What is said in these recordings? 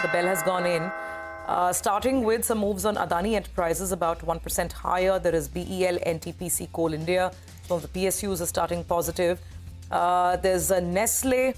The bell has gone in. Starting with some moves on Adani Enterprises, about 1% higher. There is BEL, NTPC, Coal India. Some of the PSUs are starting positive. There's a Nestle,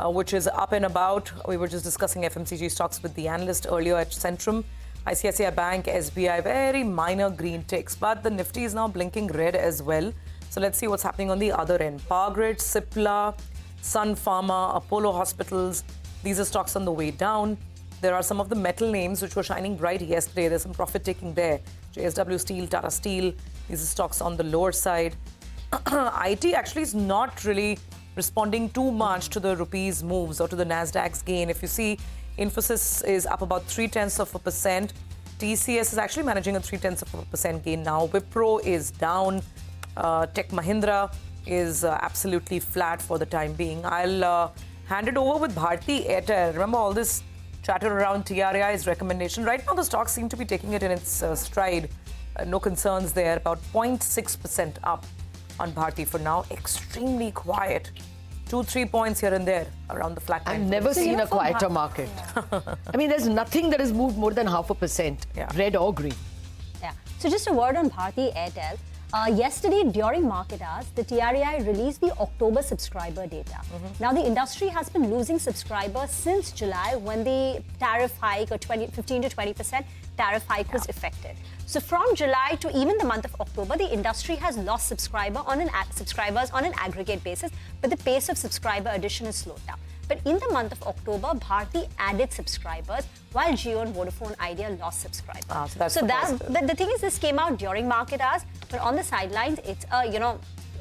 which is up and about. We were just discussing FMCG stocks with the analyst earlier at Centrum. ICICI Bank, SBI, very minor green ticks. But the Nifty is now blinking red as well. So let's see what's happening on the other end. Power Grid, Cipla, Sun Pharma, Apollo Hospitals. These are stocks on the way down. There are some of the metal names which were shining bright yesterday. There's some profit taking there. JSW Steel, Tata Steel. These are stocks on the lower side. IT actually is not really responding too much to the rupees moves or to the Nasdaq's gain. If you see, Infosys is up about 0.3%. TCS is actually managing a 0.3% gain now. Wipro is down. Tech Mahindra is absolutely flat for the time being. I'll hand it over with Bharti Airtel. Remember all this chatter around TRAI's recommendation. Right now, the stocks seem to be taking it in its stride. No concerns there. About 0.6% up on Bharti for now. Extremely quiet. 2-3 points here and there around the flat line. I've never seen a quieter market. Yeah. I mean, there's nothing that has moved more than 0.5%, red or green. Yeah. So just a word on Bharti Airtel. Yesterday, during market hours, the TRAI released the October subscriber data. Now, the industry has been losing subscribers since July when the tariff hike, or 15 to 20% tariff hike was effected. So from July to even the month of October, the industry has lost subscribers on an aggregate basis, but the pace of subscriber addition has slowed down. But in the month of October, Bharti added subscribers, while Jio and Vodafone Idea lost subscribers. So the thing is, this came out during market hours, but on the sidelines, it's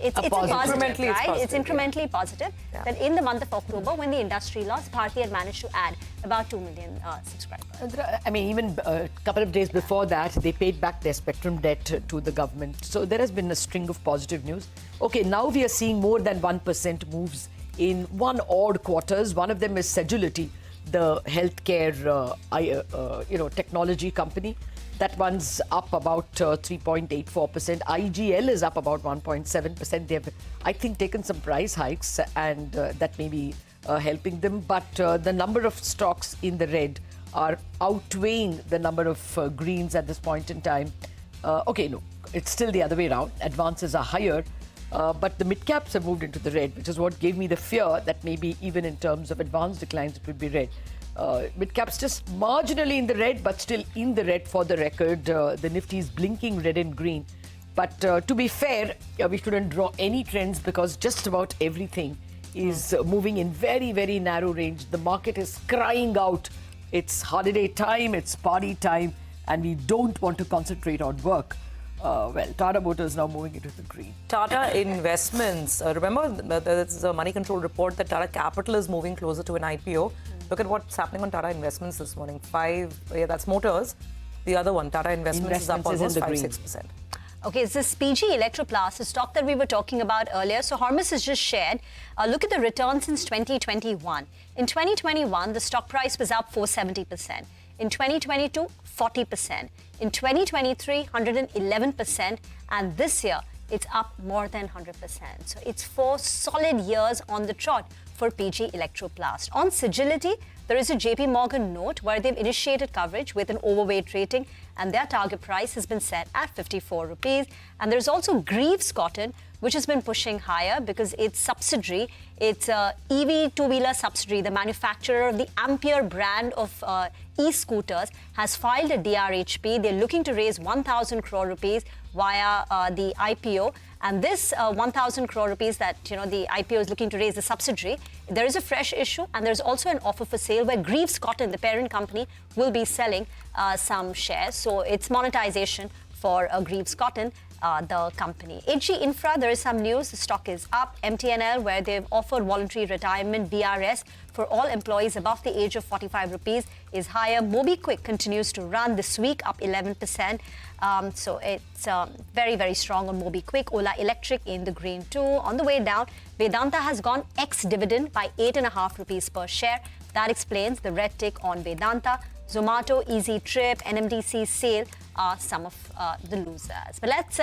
it's a positive, right? It's incrementally positive. That in the month of October, when the industry lost, Bharti had managed to add about 2 million subscribers. I mean, even a couple of days before that, they paid back their spectrum debt to the government. So there has been a string of positive news. Okay, now we are seeing more than 1% moves in one odd quarters. One of them is Sedulity, the healthcare technology company. That one's up about 3.84%. IGL is up about 1.7%. They've, I think, taken some price hikes, and that may be helping them. But the number of stocks in the red are outweighing the number of greens at this point in time. Okay, no, it's still the other way around. Advances are higher. But the mid-caps have moved into the red, which is what gave me the fear that maybe even in terms of advanced declines, it would be red. Mid-caps just marginally in the red, but still in the red for the record. The Nifty is blinking red and green. But to be fair, we shouldn't draw any trends because just about everything is moving in very, very narrow range. The market is crying out. It's holiday time, it's party time, and we don't want to concentrate on work. Well, Tata Motors now moving into the green. Tata Investments. Remember, there's a money control report that Tata Capital is moving closer to an IPO. Look at what's happening on Tata Investments this morning. That's Motors. The other one, Tata Investments is up almost 5-6%. Okay, it's this PG Electroplast, a stock that we were talking about earlier. So Hormus has just shared. Look at the return since 2021. In 2021, the stock price was up 470%. In 2022, 40%. In 2023, 111%. And this year, it's up more than 100%. So it's 4 solid years on the trot for PG Electroplast. On Sagility, there is a JP Morgan note where they've initiated coverage with an overweight rating, and their target price has been set at 54 rupees. And there's also Greaves Cotton, which has been pushing higher because its subsidiary, its EV two-wheeler subsidiary, the manufacturer of the Ampere brand of e-scooters, has filed a DRHP. They're looking to raise 1,000 crore rupees via the IPO. And this 1,000 crore rupees that the IPO is looking to raise, the subsidiary, there is a fresh issue, and there's also an offer for sale where Greaves Cotton, the parent company, will be selling some shares. So it's monetization for Greaves Cotton, the company. HG Infra, there is some news. The stock is up. MTNL, where they've offered voluntary retirement, BRS, for all employees above the age of 45 rupees, is higher. MobiKwik continues to run this week, up 11%. So it's very, very strong on MobiKwik. Ola Electric in the green too. On the way down, Vedanta has gone ex-dividend by 8.5 rupees per share. That explains the red tick on Vedanta. Zomato, Easy Trip, NMDC, Sale are some of the losers. But let's